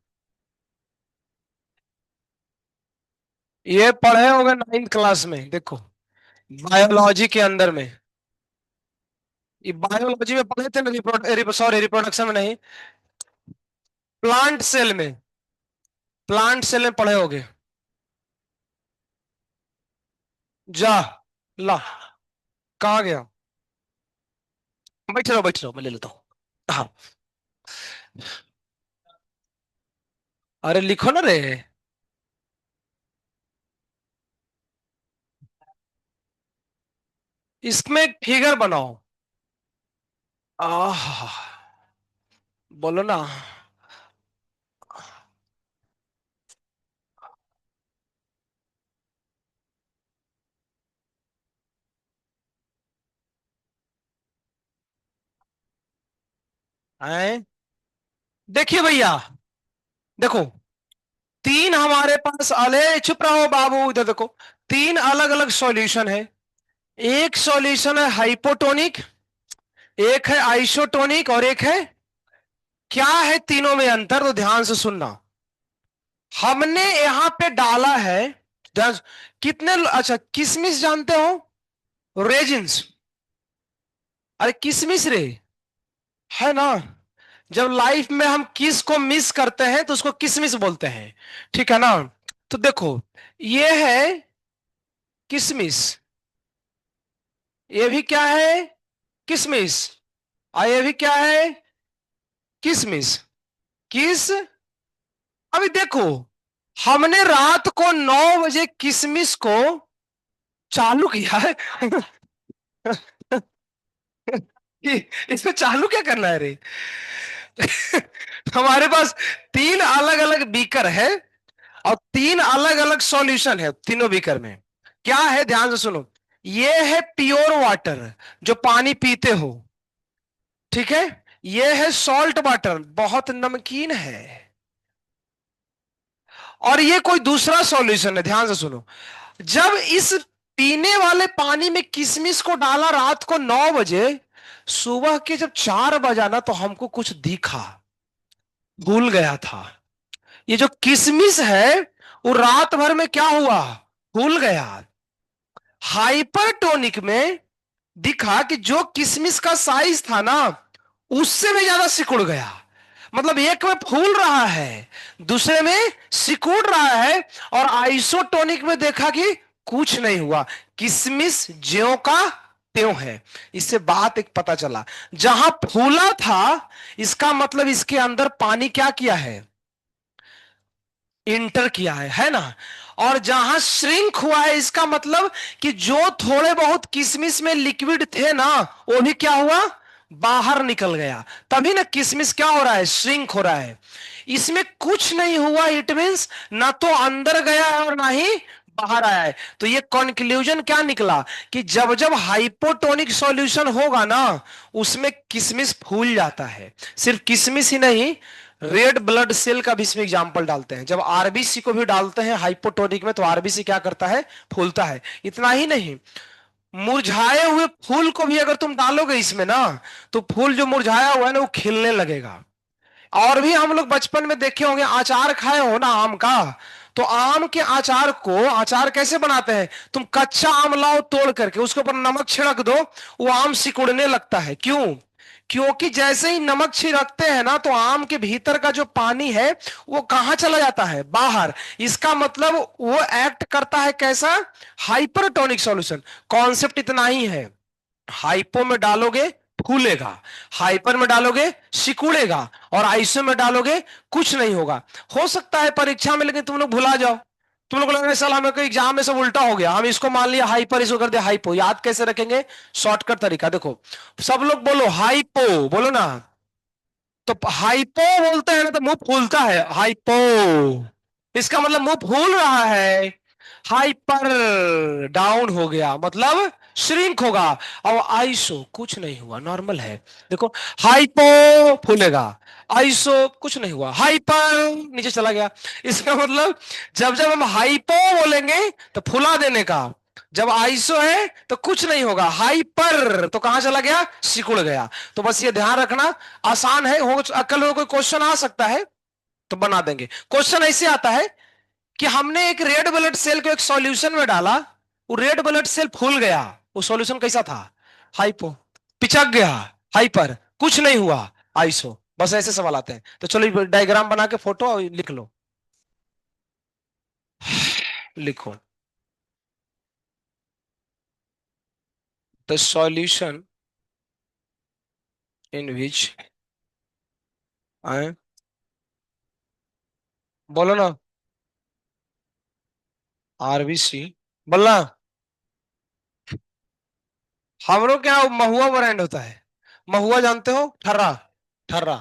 ये पढ़े होंगे नाइन्थ क्लास में, देखो बायोलॉजी के अंदर में। ये बायोलॉजी में पढ़े थे ना, सॉरी रिप्रोडक्शन में नहीं, प्लांट सेल में, प्लांट सेल में पढ़े होगे। जा, ला, कहाँ गया? बैठ रहो, मैं ले लेता हूँ। हाँ, अरे लिखो ना रे। इसमें एक फिगर बनाओ। आह, बोलो ना। हैं? देखिए भैया, देखो, तीन हमारे पास, अले चुप रहो बाबू, इधर देखो। तीन अलग अलग सॉल्यूशन है। एक सॉल्यूशन है हाइपोटोनिक, एक है आइसोटोनिक, और एक है, क्या है तीनों में अंतर, तो ध्यान से सुनना। हमने यहां पे डाला है, कितने, अच्छा किसमिस जानते हो? रेजिन्स, अरे किसमिस रे, है ना? जब लाइफ में हम किस को मिस करते हैं तो उसको किसमिस बोलते हैं, ठीक है ना? तो देखो, ये है किसमिस, ये भी क्या है? किसमिस। और ये भी क्या है? किसमिस। किस, अभी देखो, हमने रात को 9 बजे किसमिस को चालू किया है। कि इसको चालू क्या करना है रे? हमारे पास तीन अलग अलग बीकर है, और तीन अलग अलग सॉल्यूशन है तीनों बीकर में। क्या है, ध्यान से सुनो। ये है प्योर वाटर, जो पानी पीते हो, ठीक है? ये है सॉल्ट वाटर, बहुत नमकीन है। और ये कोई दूसरा सॉल्यूशन है, ध्यान से सुनो। जब इस पीने वाले पानी में किशमिश को डाला रात को 9 बजे, सुबह के जब 4 बजा ना, तो हमको कुछ दिखा, भूल गया था। ये जो किशमिश है, वो रात भर में क्या हुआ, भूल गया। हाइपरटोनिक में दिखा कि जो किशमिश का साइज था ना, उससे भी ज्यादा सिकुड़ गया। मतलब एक में फूल रहा है, दूसरे में सिकुड़ रहा है। और आइसोटोनिक में देखा कि कुछ नहीं हुआ, किशमिश ज्यों का त्यों है। इससे बात एक पता चला, जहां फूला था, इसका मतलब इसके अंदर पानी क्या किया है, इंटर किया है ना? और जहां श्रिंक हुआ है, इसका मतलब कि जो थोड़े बहुत किशमिश में लिक्विड थे ना, वो भी क्या हुआ, बाहर निकल गया। तभी ना किशमिश क्या हो रहा है, श्रिंक हो रहा है। इसमें कुछ नहीं हुआ, इट मींस ना तो अंदर गया है और ना ही बाहर आया है। तो ये कंक्लूजन क्या निकला, कि जब जब हाइपोटोनिक सॉल्यूशन होगा ना, उसमें किशमिश फूल जाता है। सिर्फ किशमिश ही नहीं, रेड ब्लड सेल का भी इसमें एग्जाम्पल डालते हैं। जब आरबीसी को भी डालते हैं हाइपोटोनिक में, तो आरबीसी क्या करता है, फूलता है। इतना ही नहीं, मुरझाए हुए फूल को भी अगर तुम डालोगे इसमें ना, तो फूल जो मुरझाया हुआ है ना, वो खिलने लगेगा। और भी हम लोग बचपन में देखे होंगे, अचार खाए हो ना आम का, तो आम के अचार को, अचार कैसे बनाते हैं, तुम कच्चा आम लाओ तोड़ करके, उसके ऊपर नमक छिड़क दो, वो आम सिकुड़ने लगता है। क्यों? क्योंकि जैसे ही नमक छिड़कते हैं ना, तो आम के भीतर का जो पानी है, वो कहां चला जाता है, बाहर। इसका मतलब वो एक्ट करता है कैसा, हाइपरटोनिक सॉल्यूशन। कॉन्सेप्ट इतना ही है, हाइपो में डालोगे फूलेगा, हाइपर में डालोगे सिकुड़ेगा, और आइसो में डालोगे कुछ नहीं होगा। हो सकता है परीक्षा में लेकिन तुम लोग भुला जाओ, तुम लोग लगे साल हमें कोई एग्जाम में सब उल्टा हो गया, हम इसको मान लिया हाइपर, इसको कर दिया हाइपो। याद कैसे रखेंगे, शॉर्टकट तरीका देखो, सब लोग बोलो हाइपो, बोलो ना। तो हाइपो बोलते हैं ना, तो मुंह फूलता है, हाइपो, इसका मतलब मुंह फूल रहा है। हाइपर, डाउन हो गया, मतलब श्रिंक होगा। और आइसो, कुछ नहीं हुआ, नॉर्मल है। देखो, हाइपो फूलेगा, आइसो कुछ नहीं हुआ, हाइपर नीचे चला गया। इसका मतलब जब जब हम हाइपो बोलेंगे तो फुला देने का, जब आइसो है तो कुछ नहीं होगा, हाइपर तो कहां चला गया, सिकुड़ गया। तो बस ये ध्यान रखना, आसान है। हो अकल में कोई क्वेश्चन आ सकता है तो बना देंगे। क्वेश्चन ऐसे आता है कि हमने एक रेड ब्लड सेल को एक सॉल्यूशन में डाला, वो रेड ब्लड सेल फूल गया, वो सॉल्यूशन कैसा था, हाइपो। हिचक गया, हाइपर, कुछ नहीं हुआ, आइसो। बस ऐसे सवाल आते हैं। तो चलो डायग्राम बना के फोटो और लिख लो। लिखो, द सॉल्यूशन इन विच, आए, बोलो ना, आरबीसी, बोलना। हम लोग क्या महुआ ब्रांड होता है, महुआ जानते हो, ठर्रा, ठर्रा,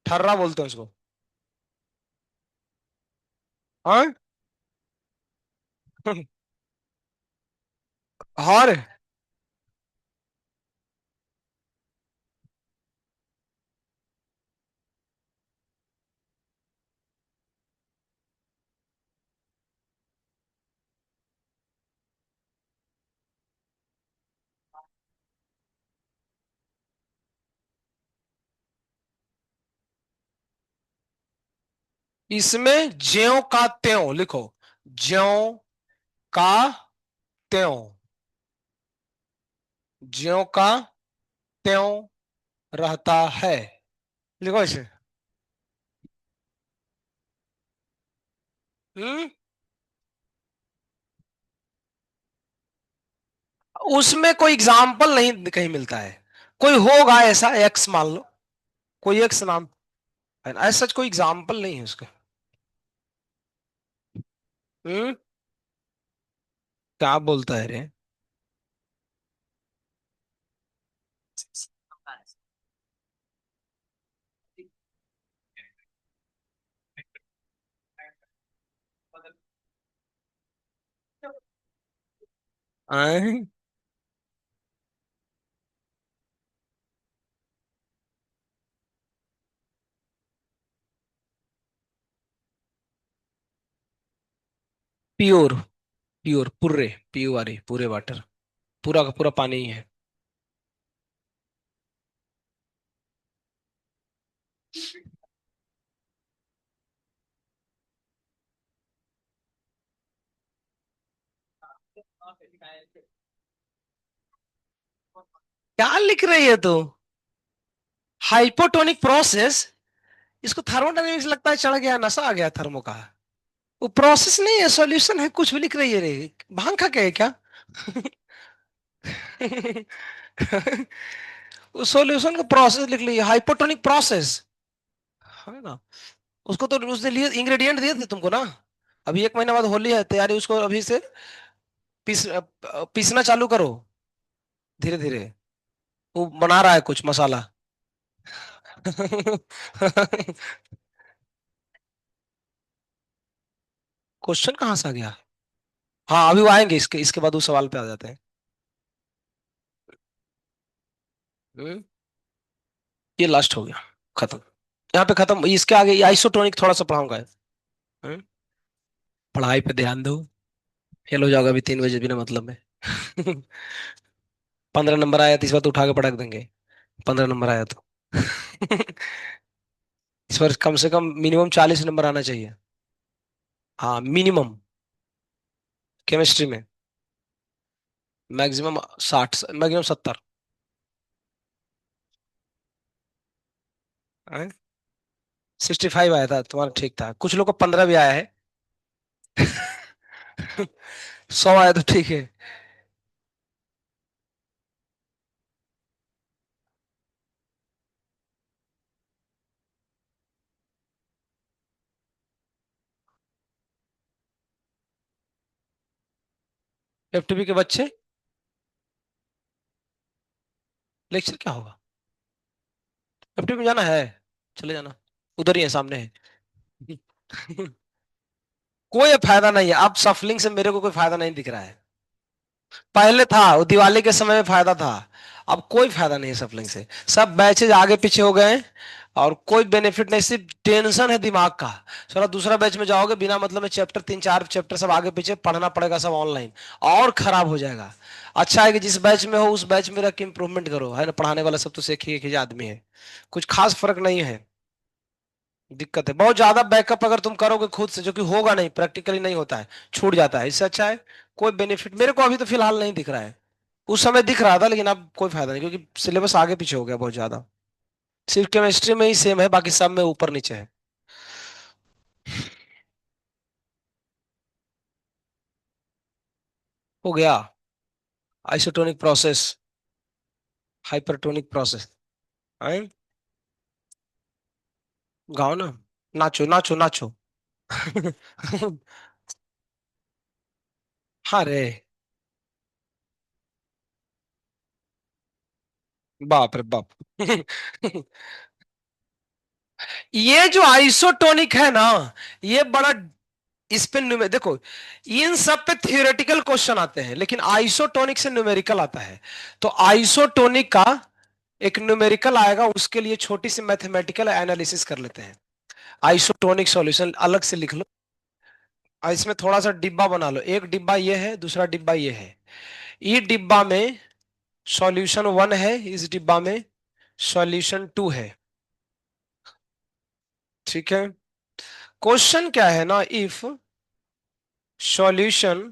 ठर्रा बोलते हैं उसको। हाँ। और इसमें ज्यों का त्यों लिखो, ज्यों का त्यों, ज्यों का त्यों रहता है, लिखो इसे। हम्म। उसमें कोई एग्जाम्पल नहीं कहीं मिलता है। कोई होगा ऐसा, एक्स मान लो, कोई एक्स नाम है ना, ऐसा कोई एग्जाम्पल नहीं है उसका। हम्म। क्या बोलता है रे। प्योर, प्योर पूरे, प्योर पूरे वाटर, पूरा का पूरा पानी ही है। क्या लिख रही है तू। हाइपोटोनिक प्रोसेस, इसको थर्मोडायनेमिक्स लगता है, चढ़ गया, नशा आ गया थर्मो का। वो प्रोसेस नहीं है, सॉल्यूशन है, कुछ भी लिख रही है रे। भांग खा के है क्या। उस सॉल्यूशन का प्रोसेस लिख ली, हाइपोटोनिक प्रोसेस, है ना। उसको तो उसने लिए इंग्रेडिएंट दिए थे तुमको ना। अभी एक महीने बाद होली है, तैयारी उसको अभी से पीसना चालू करो, धीरे धीरे। वो बना रहा है कुछ मसाला। क्वेश्चन कहाँ से आ गया। हाँ अभी वो आएंगे, इसके इसके बाद उस सवाल पे आ जाते हैं। हम्म, ये लास्ट हो गया, खत्म। यहाँ पे खत्म, इसके आगे आइसोटोनिक थोड़ा सा पढ़ाऊंगा। हम्म, पढ़ाई पे ध्यान दो, फेल हो जाओगे अभी 3 बजे बिना मतलब में। 15 नंबर आया तो इस बार तो उठा के पटक देंगे, 15 नंबर आया तो। इस बार कम से कम मिनिमम 40 नंबर आना चाहिए। हाँ मिनिमम, केमिस्ट्री में। Maximum 60, maximum 70। 65 आया था तुम्हारा, ठीक था। कुछ लोग को 15 भी आया है। 100 आया तो ठीक है। एफटीपी के बच्चे, लेक्चर क्या होगा। एफटीपी में जाना है, चले जाना, उधर ही है, सामने है। कोई फायदा नहीं है, अब सफलिंग से मेरे को कोई फायदा नहीं दिख रहा है। पहले था, वो दिवाली के समय में फायदा था, अब कोई फायदा नहीं है सफलिंग से। सब बैचेज आगे पीछे हो गए हैं, और कोई बेनिफिट नहीं, सिर्फ टेंशन है दिमाग का। साला दूसरा बैच में जाओगे, बिना मतलब में चैप्टर 3 4 चैप्टर सब आगे पीछे पढ़ना पड़ेगा, सब ऑनलाइन, और खराब हो जाएगा। अच्छा है कि जिस बैच में हो उस बैच में रख के इम्प्रूवमेंट करो, है ना। पढ़ाने वाला सब तो एक ही आदमी है, कुछ खास फर्क नहीं है। दिक्कत है बहुत ज्यादा, बैकअप अगर तुम करोगे खुद से, जो कि होगा नहीं, प्रैक्टिकली नहीं होता है, छूट जाता है। इससे अच्छा है कोई बेनिफिट मेरे को अभी तो फिलहाल नहीं दिख रहा है। उस समय दिख रहा था, लेकिन अब कोई फायदा नहीं क्योंकि सिलेबस आगे पीछे हो गया बहुत ज्यादा। सिर्फ केमिस्ट्री में ही सेम है, बाकी सब में ऊपर नीचे है। हो गया। Isotonic process, hypertonic process. हैं? गाओ ना, नाचो नाचो नाचो। हाँ रे, बाप रे बाप। ये जो आइसोटोनिक है ना, ये बड़ा, इस पे देखो, इन सब पे थियोरेटिकल क्वेश्चन आते हैं, लेकिन आइसोटोनिक से न्यूमेरिकल आता है। तो आइसोटोनिक का एक न्यूमेरिकल आएगा, उसके लिए छोटी सी मैथमेटिकल एनालिसिस कर लेते हैं। आइसोटोनिक सॉल्यूशन अलग से लिख लो, और इसमें थोड़ा सा डिब्बा बना लो। एक डिब्बा ये है, दूसरा डिब्बा ये है। ई डिब्बा में सॉल्यूशन वन है, इस डिब्बा में सॉल्यूशन टू है। ठीक है। क्वेश्चन क्या है ना, if solution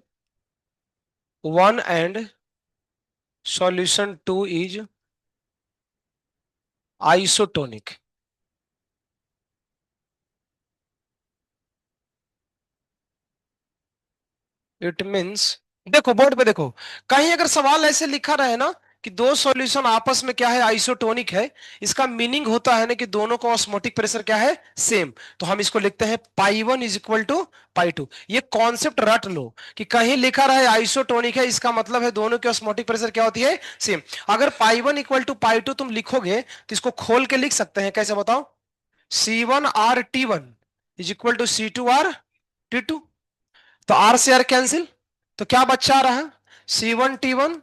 one and solution two is isotonic, it means, देखो बोर्ड पे देखो, कहीं अगर सवाल ऐसे लिखा रहे ना कि दो सॉल्यूशन आपस में क्या है, आइसोटोनिक है, इसका मीनिंग होता है ना कि दोनों का ऑस्मोटिक प्रेशर क्या है, सेम। तो हम इसको लिखते हैं pi one is equal to pi two. ये कॉन्सेप्ट रट लो कि कहीं लिखा रहे आइसोटोनिक है, इसका मतलब है दोनों की ऑस्मोटिक प्रेशर क्या होती है, सेम। अगर pi one equal to pi two तुम लिखोगे तो इसको खोल के लिख सकते हैं, कैसे बताओ? C1 R T1 is equal to C2 R T2। तो आर से आर कैंसिल, तो क्या बच्चा रहा, C1 T1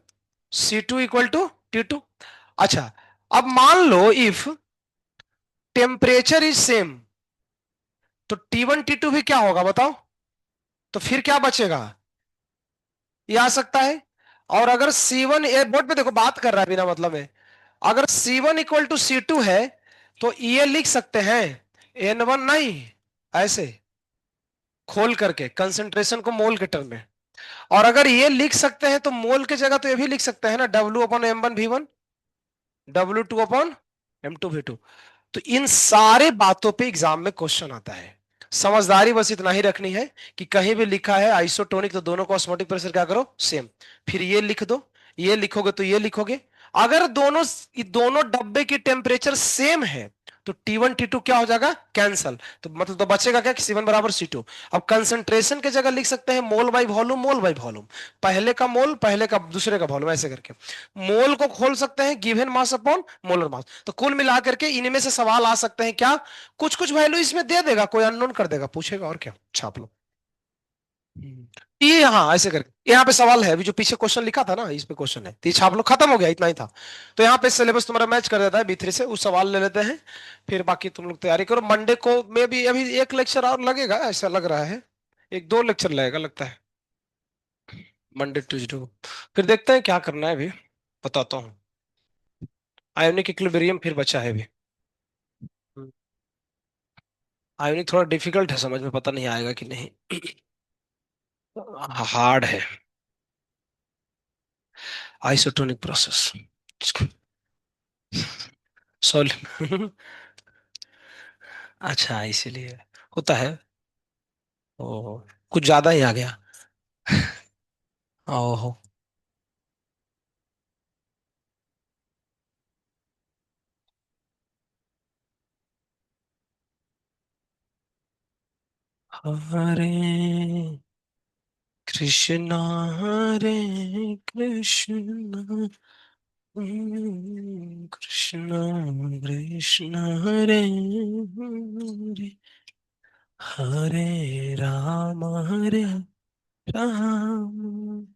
C2 equal to T2। अच्छा, अब मान लो इफ टेम्परेचर इज सेम, तो T1 T2 भी क्या होगा बताओ? तो फिर क्या बचेगा, ये आ सकता है। और अगर C1, ए बोर्ड पे देखो बात कर रहा है बिना मतलब में, अगर C1 इक्वल टू C2 है, तो ये लिख सकते हैं N1, नहीं, ऐसे खोल करके कंसंट्रेशन को मोल के टर्म में। और अगर ये लिख सकते हैं तो मोल की जगह तो ये भी लिख सकते हैं ना, W/M1V1, W2/M2V2। तो इन सारे बातों पे एग्जाम में क्वेश्चन आता है। समझदारी बस इतना ही रखनी है कि कहीं भी लिखा है आइसोटोनिक तो दोनों का ऑस्मोटिक प्रेशर क्या करो, सेम। फिर ये लिख दो, ये लिखोगे तो ये लिखोगे। अगर दोनों डब्बे की टेम्परेचर सेम है तो T1 T2 क्या हो जाएगा, कैंसल। तो मतलब तो बचेगा क्या कि C1 बराबर C2। अब कंसंट्रेशन की जगह लिख सकते हैं mole by volume, mole by volume, पहले का मोल, पहले का दूसरे का वॉल्यूम, ऐसे करके मोल को खोल सकते हैं given mass upon molar mass. तो कुल मिला करके इनमें से सवाल आ सकते हैं क्या, कुछ कुछ वैल्यू इसमें दे देगा, कोई अननोन कर देगा, पूछेगा और क्या, छाप लो। ये हाँ ऐसे करके यहाँ पे सवाल है, अभी जो पीछे क्वेश्चन लिखा था ना, इस पे क्वेश्चन है, तो ये छाप लो, खत्म हो गया, इतना ही था। तो यहाँ पे सिलेबस तुम्हारा मैच कर देता है B3 से, उस सवाल ले लेते हैं। फिर बाकी तुम लोग तैयारी करो, मंडे को में भी अभी एक लेक्चर और लगेगा ऐसा लग रहा है, एक दो लेक्चर लगेगा लगता है, मंडे ट्यूसडे को। फिर देखते हैं क्या करना है अभी, बताता हूँ। आयोनिक इक्विलिब्रियम फिर बचा है अभी। आयोनिक थोड़ा डिफिकल्ट है समझ में, पता नहीं आएगा कि नहीं। हार्ड है। Isotonic process, solve. अच्छा इसीलिए होता है। ओहो, कुछ ज्यादा ही आ गया। ओहो। हरे कृष्णा, हरे कृष्णा, कृष्णा कृष्णा, हरे हरे, हरे राम हरे राम।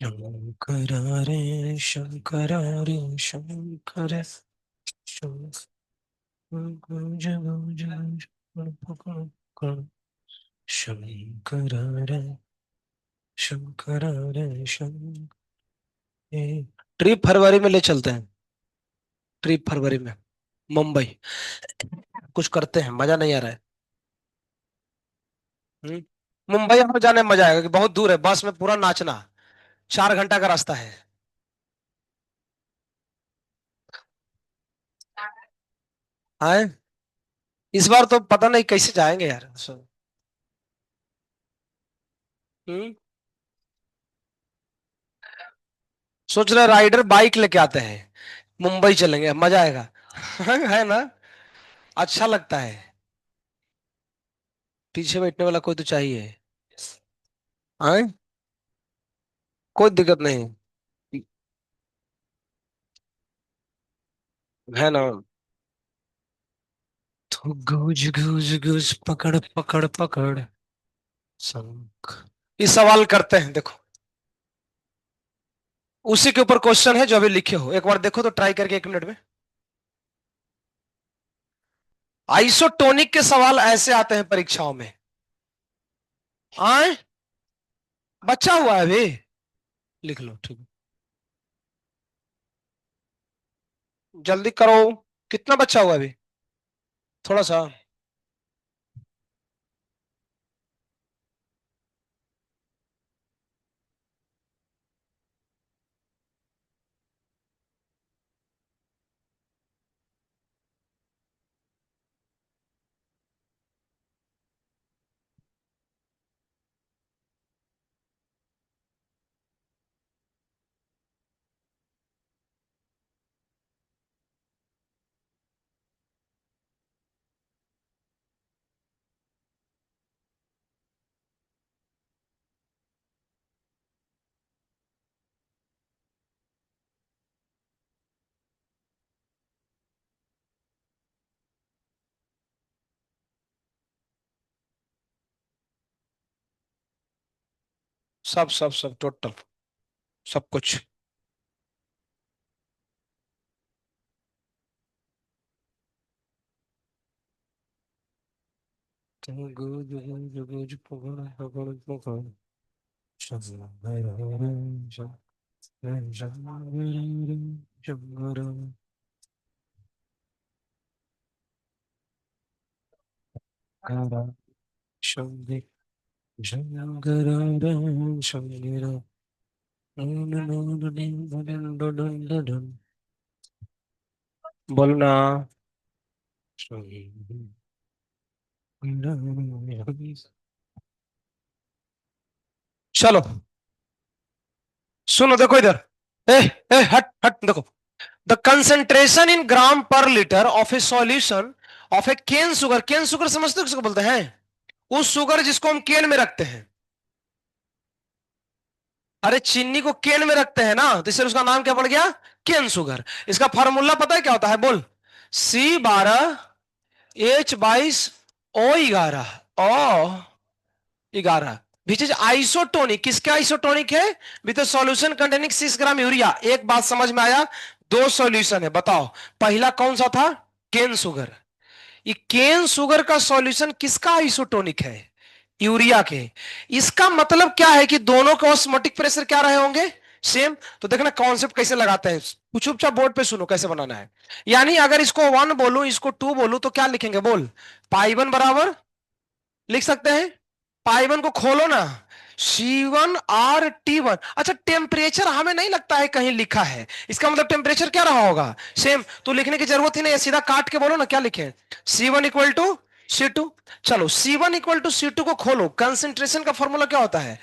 शंकर रे शंकर रे शंकर शंकर शंकर रे शंकर रे शंकर। ट्रिप फरवरी में ले चलते हैं। ट्रिप फरवरी में मुंबई कुछ करते हैं, मजा नहीं आ रहा है। हम्म? मुंबई हमें जाने में मजा आएगा कि बहुत दूर है, बस में पूरा नाचना, 4 घंटा का रास्ता है। आए, इस बार तो पता नहीं कैसे जाएंगे यार। हम्म? सोच रहे राइडर बाइक लेके आते हैं, मुंबई चलेंगे, मजा आएगा। है ना, अच्छा लगता है। पीछे बैठने वाला कोई तो चाहिए। आए, कोई दिक्कत नहीं है ना। तो गूज गूज गूज पकड़ पकड़ पकड़ शंख। इस सवाल करते हैं, देखो उसी के ऊपर क्वेश्चन है जो अभी लिखे हो, एक बार देखो तो ट्राई करके 1 मिनट में। आइसोटोनिक के सवाल ऐसे आते हैं परीक्षाओं में। आए, बच्चा हुआ है अभी, लिख लो ठीक है। जल्दी करो, कितना बच्चा हुआ अभी, थोड़ा सा। सब सब सब टोटल, सब कुछ। गूंज गूंज गूंज पकड़ पकड़ पकड़ शंकर शंकर शंकर शंकर शंकर। बोलना। चलो सुनो, देखो इधर। ए ए हट हट, देखो। The concentration in gram per litre of a solution of a cane sugar. Cane sugar समझते हो किसको बोलते हैं? उस शुगर जिसको हम केन में रखते हैं। अरे चीनी को केन में रखते हैं ना, तो इसलिए उसका नाम क्या पड़ गया? Cane sugar. इसका फार्मूला पता है क्या होता है? बोल। C12H22 O11 which is isotonic. किसका आइसोटोनिक है? With solution containing 6 gram urea. एक बात समझ में आया? दो सॉल्यूशन है, बताओ पहला कौन सा था? Cane sugar. ये केन शुगर का सॉल्यूशन किसका आइसोटोनिक है? यूरिया के। इसका मतलब क्या है कि दोनों का ऑस्मोटिक प्रेशर क्या रहे होंगे? सेम। तो देखना कॉन्सेप्ट कैसे लगाते हैं, कुछ चुपचाप बोर्ड पे सुनो कैसे बनाना है। यानी अगर इसको 1 बोलूं, इसको 2 बोलूं, तो क्या लिखेंगे? बोल। पाई 1 बराबर, लिख सकते हैं। पाई 1 को खोलो ना, C1R T1। अच्छा, टेम्परेचर हमें नहीं लगता है कहीं लिखा है, इसका मतलब टेम्परेचर क्या रहा होगा? सेम। तो लिखने की जरूरत ही नहीं है, सीधा काट के बोलो ना, क्या लिखे? C1 = C2। चलो C1 = C2 को खोलो, कंसेंट्रेशन का फॉर्मूला क्या होता है?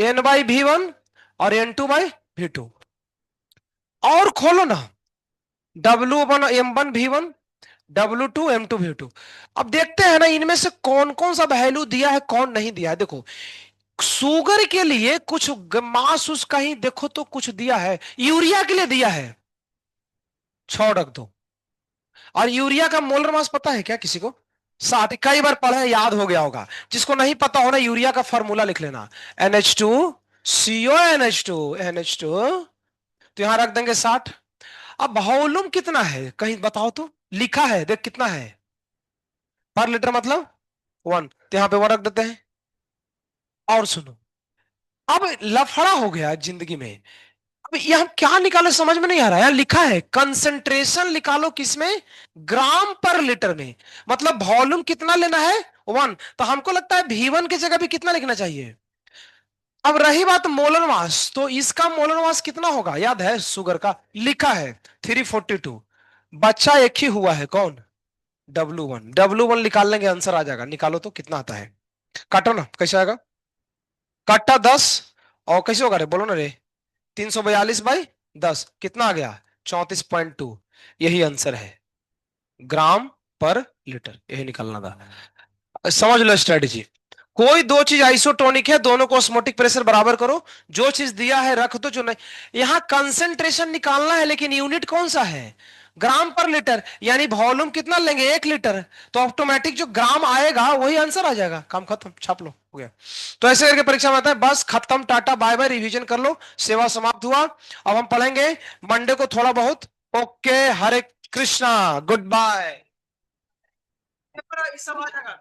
N/V1 और N2/V2। और खोलो ना, W1 M1 V1, W2 M2 V2। अब देखते हैं ना इनमें से कौन कौन सा वैल्यू दिया है कौन नहीं दिया है। देखो शुगर के लिए कुछ मास उसका ही देखो तो कुछ दिया है, यूरिया के लिए दिया है, 6 रख दो। और यूरिया का मोलर मास पता है क्या किसी को? 60। कई बार पढ़े याद हो गया होगा। जिसको नहीं पता हो ना यूरिया का फॉर्मूला लिख लेना, NH2CO NH2 तो यहां रख देंगे 60। अब वॉल्यूम कितना है कहीं बताओ तो, लिखा है देख कितना है पर लीटर मतलब 1, तो यहां पे 1 रख देते हैं। और सुनो, अब लफड़ा हो गया जिंदगी में। अब यहां क्या निकाले समझ में नहीं आ रहा है। लिखा है कंसंट्रेशन निकालो किसमें, ग्राम पर लीटर में, मतलब वॉल्यूम कितना लेना है 1, तो हमको लगता है V1 की जगह भी कितना लिखना चाहिए। अब रही बात मोलर मास, तो इसका मोलर मास कितना होगा याद है शुगर का, लिखा है 342। बच्चा एक ही हुआ है कौन, W1 निकाल लेंगे आंसर आ जाएगा, निकालो तो कितना आता है। काटो ना कैसे आएगा, काटा 10, और कैसे होगा रे बोलो ना रे, 342/10 कितना आ गया, 34.2। यही आंसर है, ग्राम पर लीटर, यही निकालना था। समझ लो स्ट्रेटेजी। कोई दो चीज आइसोटोनिक है, दोनों को ऑस्मोटिक प्रेशर बराबर करो, जो चीज दिया है रख दो, जो नहीं। यहां कंसेंट्रेशन निकालना है लेकिन यूनिट कौन सा है, ग्राम पर लीटर, यानी वॉल्यूम कितना लेंगे 1 लीटर, तो ऑटोमेटिक जो ग्राम आएगा वही आंसर आ जाएगा, काम खत्म, छाप लो हो गया। तो ऐसे करके परीक्षा में आता है, बस खत्म, टाटा बाय बाय, रिवीजन कर लो, सेवा समाप्त हुआ। अब हम पढ़ेंगे मंडे को थोड़ा बहुत। ओके, हरे कृष्णा, गुड बाय। सब आ जाएगा।